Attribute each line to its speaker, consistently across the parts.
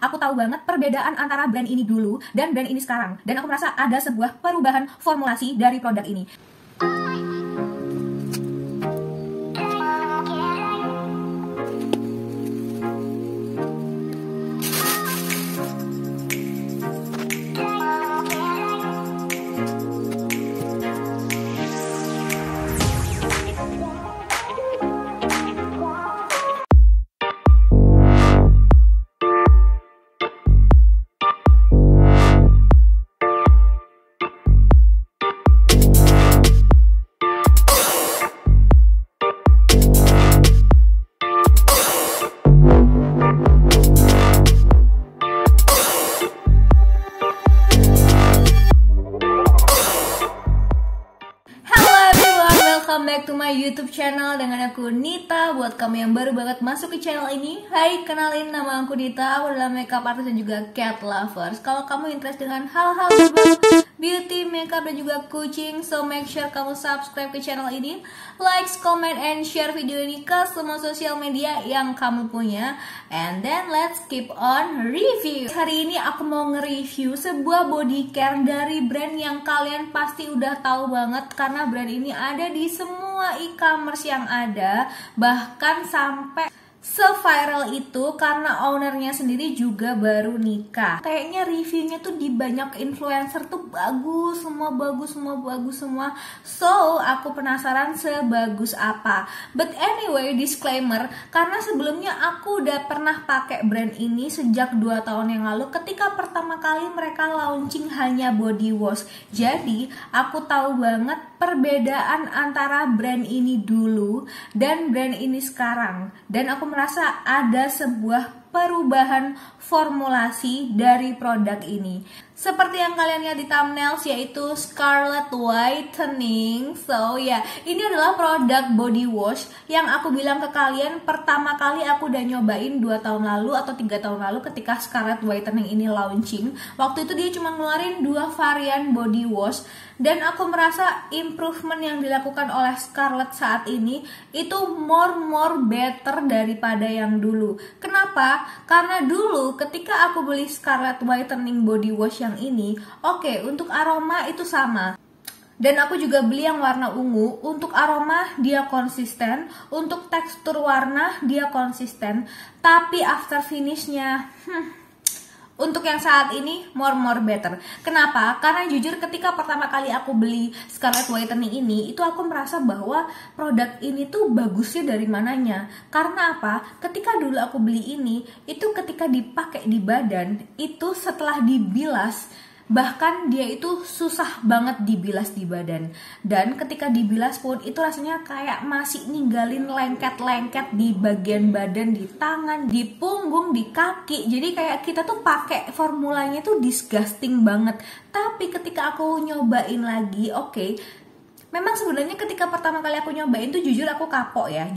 Speaker 1: Aku tahu banget perbedaan antara brand ini dulu dan brand ini sekarang. Dan aku merasa ada sebuah perubahan formulasi dari produk ini. Welcome back to my YouTube channel dengan aku Nita. Buat kamu yang baru banget masuk ke channel ini, hai, kenalin, nama aku Nita. Aku adalah makeup artist dan juga cat lovers. Kalau kamu interest dengan hal-hal berbau beauty, makeup, dan juga kucing, so make sure kamu subscribe ke channel ini, like, comment, and share video ini ke semua sosial media yang kamu punya. And then let's keep on review. Hari ini aku mau nge-review sebuah body care dari brand yang kalian pasti udah tahu banget, karena brand ini ada di semua e-commerce yang ada, bahkan sampai se-viral itu karena ownernya sendiri juga baru nikah. Kayaknya reviewnya tuh di banyak influencer tuh bagus semua. So, aku penasaran sebagus apa. But anyway, disclaimer, karena sebelumnya aku udah pernah pakai brand ini sejak 2 tahun yang lalu ketika pertama kali mereka launching hanya body wash. Jadi, aku tahu banget perbedaan antara brand ini dulu dan brand ini sekarang. Dan aku merasa ada sebuah perubahan formulasi dari produk ini. Seperti yang kalian lihat di thumbnail, yaitu Scarlet Whitening. So ya, ini adalah produk body wash yang aku bilang ke kalian pertama kali aku udah nyobain 2 tahun lalu atau 3 tahun lalu ketika Scarlet Whitening ini launching. Waktu itu dia cuma ngeluarin 2 varian body wash, dan aku merasa improvement yang dilakukan oleh Scarlet saat ini itu more better daripada yang dulu. Kenapa? Karena dulu ketika aku beli Scarlet Whitening body wash yang ini, oke, untuk aroma itu sama. Dan aku juga beli yang warna ungu. Untuk aroma dia konsisten, untuk tekstur warna dia konsisten, tapi after finishnya untuk yang saat ini more better. Kenapa? Karena jujur ketika pertama kali aku beli Scarlet Whitening ini, itu aku merasa bahwa produk ini tuh bagusnya dari mananya. Karena apa? Ketika dulu aku beli ini, itu ketika dipakai di badan, itu setelah dibilas, bahkan dia itu susah banget dibilas di badan. Dan ketika dibilas pun itu rasanya kayak masih ninggalin lengket-lengket di bagian badan, di tangan, di punggung, di kaki. Jadi kayak kita tuh pakai formulanya tuh disgusting banget. Tapi ketika aku nyobain lagi, oke, memang sebenarnya ketika pertama kali aku nyobain tuh jujur aku kapok ya,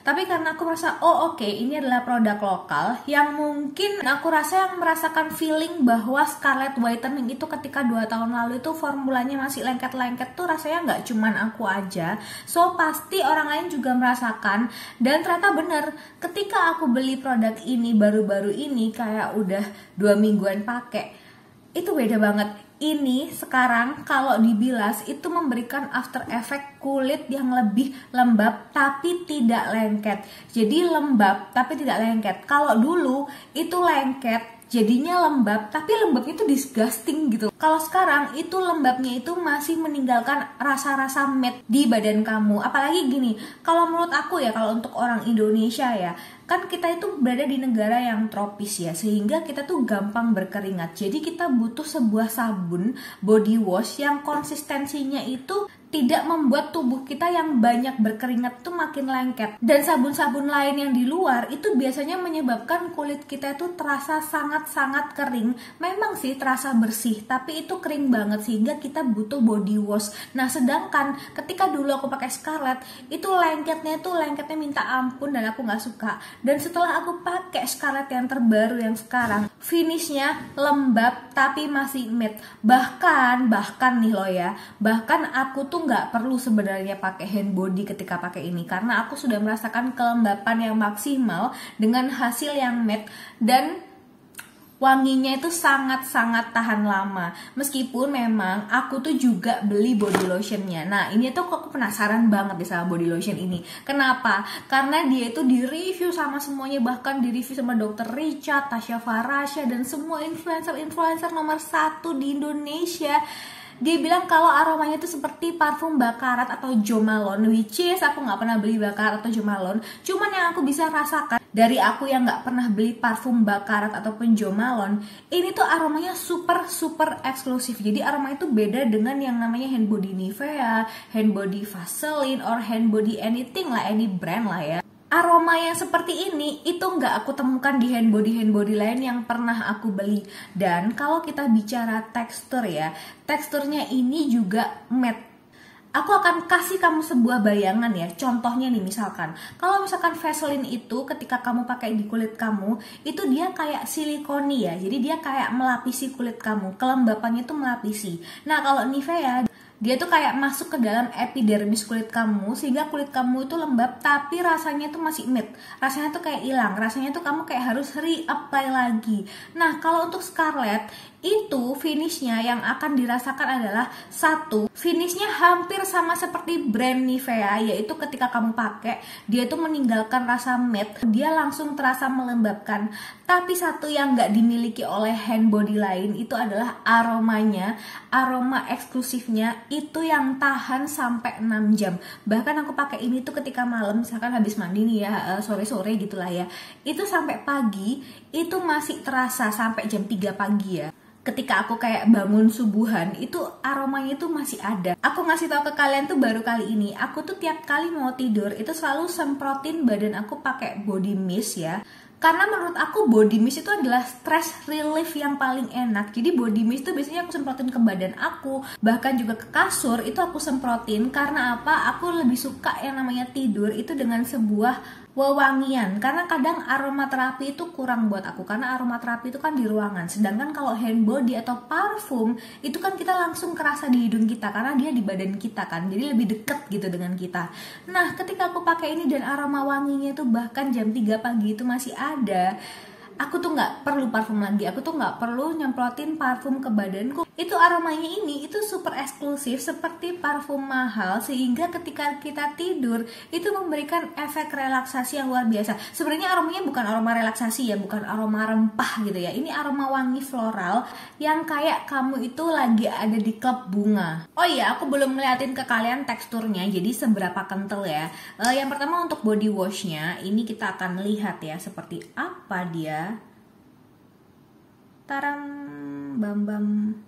Speaker 1: tapi karena aku merasa ini adalah produk lokal yang mungkin aku rasa yang merasakan feeling bahwa Scarlet Whitening itu ketika 2 tahun lalu itu formulanya masih lengket-lengket tuh rasanya nggak cuman aku aja, so pasti orang lain juga merasakan. Dan ternyata bener, ketika aku beli produk ini baru-baru ini kayak udah 2 mingguan pakai, itu beda banget. Ini sekarang kalau dibilas itu memberikan after effect kulit yang lebih lembab tapi tidak lengket. Jadi lembab tapi tidak lengket. Kalau dulu itu lengket jadinya lembab, tapi lembabnya itu disgusting gitu. Kalau sekarang itu lembabnya itu masih meninggalkan rasa-rasa matte di badan kamu. Apalagi gini, kalau menurut aku ya, kalau untuk orang Indonesia ya, kan kita itu berada di negara yang tropis ya, sehingga kita tuh gampang berkeringat. Jadi kita butuh sebuah sabun body wash yang konsistensinya itu tidak membuat tubuh kita yang banyak berkeringat tuh makin lengket. Dan sabun-sabun lain yang di luar itu biasanya menyebabkan kulit kita itu terasa sangat-sangat kering. Memang sih terasa bersih, tapi itu kering banget sehingga kita butuh body wash. Nah, sedangkan ketika dulu aku pakai Scarlet, itu lengketnya minta ampun dan aku nggak suka. Dan setelah aku pakai Scarlet yang terbaru yang sekarang, finishnya lembab tapi masih matte. Bahkan nih loh ya, bahkan aku tuh tuh nggak perlu sebenarnya pakai hand body ketika pakai ini, karena aku sudah merasakan kelembapan yang maksimal dengan hasil yang matte dan wanginya itu sangat-sangat tahan lama. Meskipun memang aku tuh juga beli body lotionnya. Nah ini tuh aku penasaran banget deh sama body lotion ini. Kenapa? Karena dia itu di review sama semuanya, bahkan di review sama Dr. Richard, Tasya Farasya, dan semua influencer nomor 1 di Indonesia. Dia bilang kalau aromanya itu seperti parfum Baccarat atau Jo Malone, which is aku nggak pernah beli Baccarat atau Jo Malone. Cuman yang aku bisa rasakan dari aku yang nggak pernah beli parfum Baccarat ataupun Jo Malone, ini tuh aromanya super eksklusif. Jadi aromanya itu beda dengan yang namanya hand body Nivea, hand body Vaseline, or hand body anything lah, any brand lah ya. Aroma yang seperti ini itu nggak aku temukan di hand body lain yang pernah aku beli. Dan kalau kita bicara tekstur ya, teksturnya ini juga matte. Aku akan kasih kamu sebuah bayangan ya. Contohnya nih, misalkan kalau misalkan Vaseline itu ketika kamu pakai di kulit kamu, itu dia kayak silikoni ya. Jadi dia kayak melapisi kulit kamu, kelembapannya itu melapisi. Nah kalau Nivea, dia tuh kayak masuk ke dalam epidermis kulit kamu, sehingga kulit kamu itu lembab tapi rasanya tuh masih matte. Rasanya tuh kayak hilang, rasanya tuh kamu kayak harus reapply lagi. Nah kalau untuk Scarlett, itu finishnya yang akan dirasakan adalah satu, finishnya hampir sama seperti brand Nivea, yaitu ketika kamu pakai dia tuh meninggalkan rasa matte, dia langsung terasa melembabkan. Tapi satu yang nggak dimiliki oleh hand body lain itu adalah aromanya, aroma eksklusifnya itu yang tahan sampai 6 jam. Bahkan aku pakai ini tuh ketika malam, misalkan habis mandi nih ya, sore-sore gitulah ya, itu sampai pagi itu masih terasa sampai jam 3 pagi ya. Ketika aku kayak bangun subuhan, itu aromanya itu masih ada. Aku ngasih tau ke kalian tuh baru kali ini. Aku tuh tiap kali mau tidur itu selalu semprotin badan aku pakai body mist ya. Karena menurut aku body mist itu adalah stress relief yang paling enak. Jadi body mist itu biasanya aku semprotin ke badan aku, bahkan juga ke kasur itu aku semprotin. Karena apa? Aku lebih suka yang namanya tidur itu dengan sebuah wewangian. Karena kadang aromaterapi itu kurang buat aku, karena aromaterapi itu kan di ruangan. Sedangkan kalau hand body atau parfum itu kan kita langsung kerasa di hidung kita, karena dia di badan kita kan, jadi lebih deket gitu dengan kita. Nah ketika aku pakai ini dan aroma wanginya itu bahkan jam 3 pagi itu masih ada, aku tuh nggak perlu parfum lagi, aku tuh nggak perlu nyemprotin parfum ke badanku. Itu aromanya ini itu super eksklusif seperti parfum mahal, sehingga ketika kita tidur itu memberikan efek relaksasi yang luar biasa. Sebenarnya aromanya bukan aroma relaksasi ya, bukan aroma rempah gitu ya. Ini aroma wangi floral yang kayak kamu itu lagi ada di klub bunga. Oh iya, aku belum ngeliatin ke kalian teksturnya, jadi seberapa kental ya. Yang pertama untuk body washnya, ini kita akan lihat ya seperti apa dia. Taram, bam.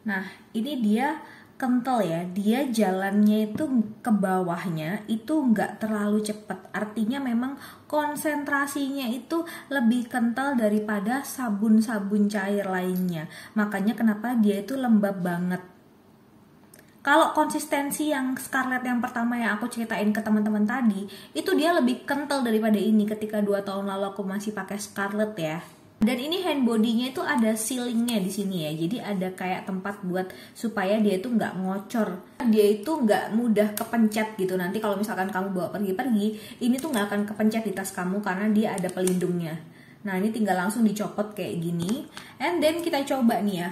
Speaker 1: Nah ini dia kental ya, dia jalannya itu ke bawahnya itu nggak terlalu cepat. Artinya memang konsentrasinya itu lebih kental daripada sabun-sabun cair lainnya. Makanya kenapa dia itu lembab banget. Kalau konsistensi yang Scarlett yang pertama yang aku ceritain ke teman-teman tadi, itu dia lebih kental daripada ini ketika 2 tahun lalu aku masih pakai Scarlett ya. Dan ini hand body-nya itu ada sealingnya di sini ya, jadi ada kayak tempat buat supaya dia itu nggak ngocor, dia itu nggak mudah kepencet gitu. Nanti kalau misalkan kamu bawa pergi-pergi, ini tuh nggak akan kepencet di tas kamu karena dia ada pelindungnya. Nah ini tinggal langsung dicopot kayak gini, and then kita coba nih ya,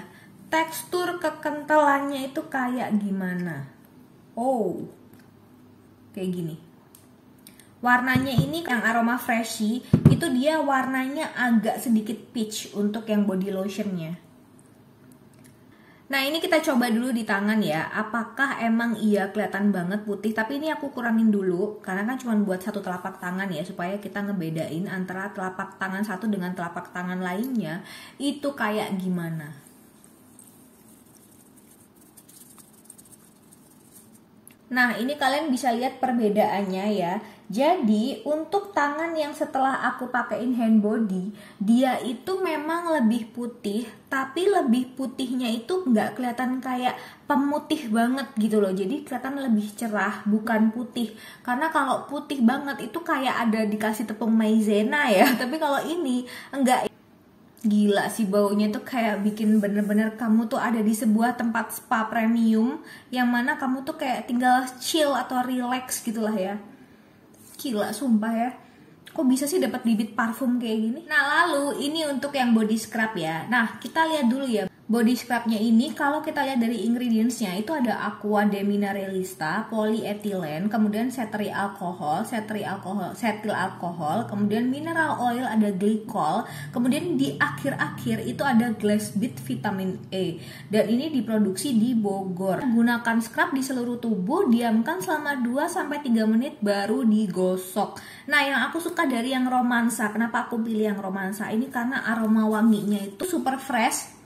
Speaker 1: tekstur kekentalannya itu kayak gimana. Oh, kayak gini. Warnanya ini yang aroma freshy, itu dia warnanya agak sedikit peach untuk yang body lotionnya. Nah ini kita coba dulu di tangan ya, apakah emang iya kelihatan banget putih. Tapi ini aku kurangin dulu, karena kan cuma buat satu telapak tangan ya, supaya kita ngebedain antara telapak tangan satu dengan telapak tangan lainnya itu kayak gimana. Nah ini kalian bisa lihat perbedaannya ya. Jadi untuk tangan yang setelah aku pakein hand body, dia itu memang lebih putih, tapi lebih putihnya itu nggak kelihatan kayak pemutih banget gitu loh. Jadi kelihatan lebih cerah, bukan putih. Karena kalau putih banget itu kayak ada dikasih tepung maizena ya. Tapi kalau ini enggak. Gila sih, baunya tuh kayak bikin bener-bener kamu tuh ada di sebuah tempat spa premium yang mana kamu tuh kayak tinggal chill atau relax gitulah ya. Gila sumpah ya, kok bisa sih dapat bibit parfum kayak gini. Nah lalu ini untuk yang body scrub ya. Nah kita lihat dulu ya body scrubnya ini. Kalau kita lihat dari ingredientsnya itu ada aqua demineralista, polyethylene, kemudian cetyl alkohol, kemudian mineral oil, ada glycol, kemudian di akhir-akhir itu ada glass bead vitamin E, dan ini diproduksi di Bogor. Gunakan scrub di seluruh tubuh, diamkan selama 2-3 menit baru digosok. Nah yang aku suka dari yang romansa, kenapa aku pilih yang romansa ini, karena aroma wanginya itu super fresh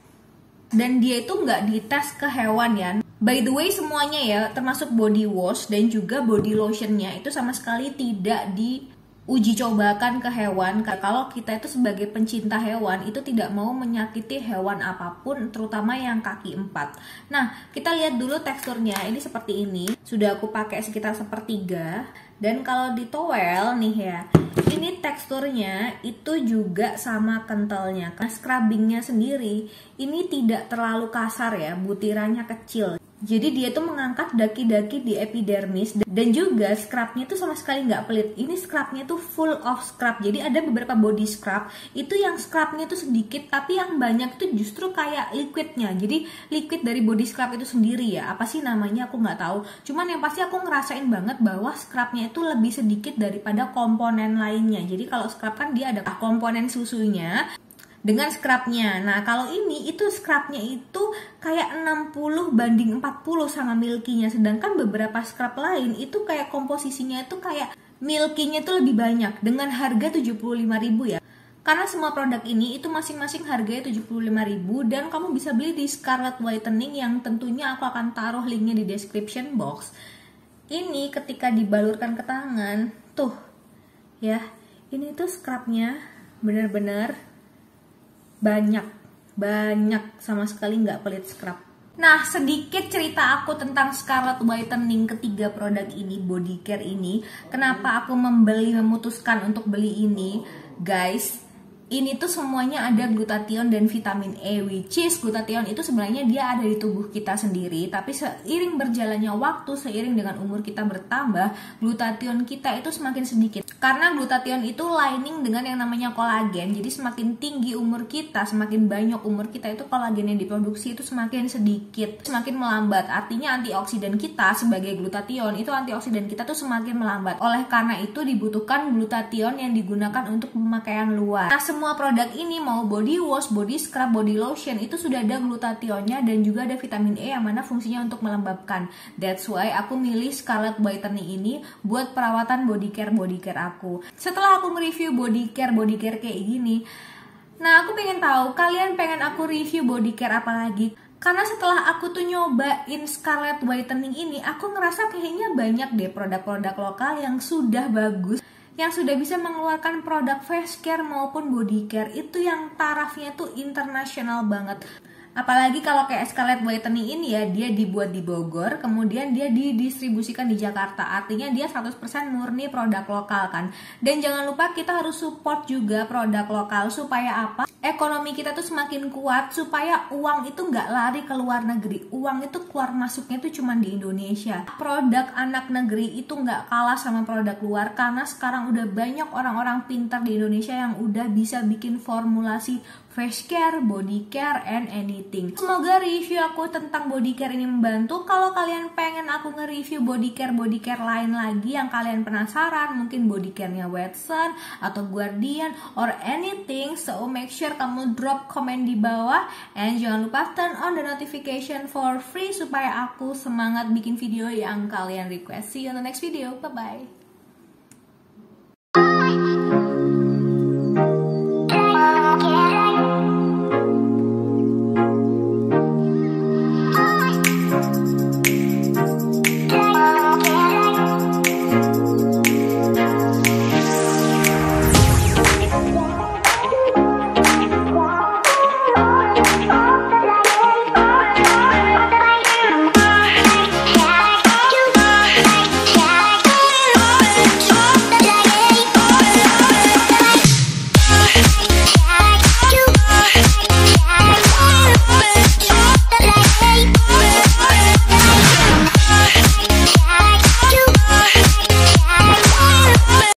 Speaker 1: dan dia itu nggak dites ke hewan ya. By the way semuanya ya, termasuk body wash dan juga body lotionnya itu sama sekali tidak diuji cobakan ke hewan. Kalau kita itu sebagai pencinta hewan itu tidak mau menyakiti hewan apapun, terutama yang kaki 4. Nah kita lihat dulu teksturnya, ini seperti ini. Sudah aku pakai sekitar sepertiga. Dan kalau di towel nih ya, ini teksturnya itu juga sama kentalnya. Karena scrubbingnya sendiri ini tidak terlalu kasar ya, butirannya kecil. Jadi dia tuh mengangkat daki-daki di epidermis, dan juga scrubnya tuh sama sekali nggak pelit. Ini scrubnya tuh full of scrub. Jadi ada beberapa body scrub itu yang scrubnya tuh sedikit, tapi yang banyak tuh justru kayak liquidnya. Jadi liquid dari body scrub itu sendiri ya, apa sih namanya aku nggak tahu. Cuman yang pasti aku ngerasain banget bahwa scrubnya itu lebih sedikit daripada komponen lainnya. Jadi kalau scrub kan dia ada komponen susunya dengan scrubnya. Nah kalau ini itu scrubnya itu kayak 60/40 sama milkinya. Sedangkan beberapa scrub lain itu kayak komposisinya itu kayak milkinya itu lebih banyak, dengan harga 75.000 ya. Karena semua produk ini itu masing-masing harganya 75.000, dan kamu bisa beli di Scarlet Whitening yang tentunya aku akan taruh linknya di description box. Ini ketika dibalurkan ke tangan tuh ya, ini tuh scrubnya bener-bener banyak sama sekali nggak pelit scrub. Nah sedikit cerita aku tentang Scarlet Whitening ketiga produk ini, body care ini. Kenapa aku memutuskan untuk beli ini guys. Ini tuh semuanya ada glutathione dan vitamin E, which is glutathione itu sebenarnya dia ada di tubuh kita sendiri, tapi seiring berjalannya waktu, seiring dengan umur kita bertambah, glutathione kita itu semakin sedikit. Karena glutathione itu lining dengan yang namanya kolagen. Jadi semakin tinggi umur kita, semakin banyak umur kita, itu kolagen yang diproduksi itu semakin sedikit, semakin melambat. Artinya antioksidan kita sebagai glutathione itu, antioksidan kita tuh semakin melambat. Oleh karena itu dibutuhkan glutathione yang digunakan untuk pemakaian luar. Nah semua produk ini, mau body wash, body scrub, body lotion, itu sudah ada glutathione-nya dan juga ada vitamin E yang mana fungsinya untuk melembabkan. That's why aku milih Scarlet Whitening ini buat perawatan body care aku. Setelah aku mereview body care kayak gini, nah aku pengen tahu kalian pengen aku review body care apa lagi. Karena setelah aku tuh nyobain Scarlet Whitening ini, aku ngerasa kayaknya banyak deh produk-produk lokal yang sudah bagus, yang sudah bisa mengeluarkan produk face care maupun body care itu yang tarafnya tuh internasional banget. Apalagi kalau kayak Scarlet Whitening ini ya, dia dibuat di Bogor, kemudian dia didistribusikan di Jakarta. Artinya dia 100% murni produk lokal kan. Dan jangan lupa kita harus support juga produk lokal supaya apa? Ekonomi kita tuh semakin kuat, supaya uang itu nggak lari ke luar negeri. Uang itu keluar masuknya tuh cuma di Indonesia. Produk anak negeri itu nggak kalah sama produk luar, karena sekarang udah banyak orang-orang pintar di Indonesia yang udah bisa bikin formulasi face care, body care, and anything. Semoga review aku tentang body care ini membantu. Kalau kalian pengen aku nge-review body care lain lagi yang kalian penasaran, mungkin body care-nya Watson atau Guardian or anything, so make sure kamu drop komen di bawah, and jangan lupa turn on the notification for free supaya aku semangat bikin video yang kalian request. See you on the next video. Bye bye.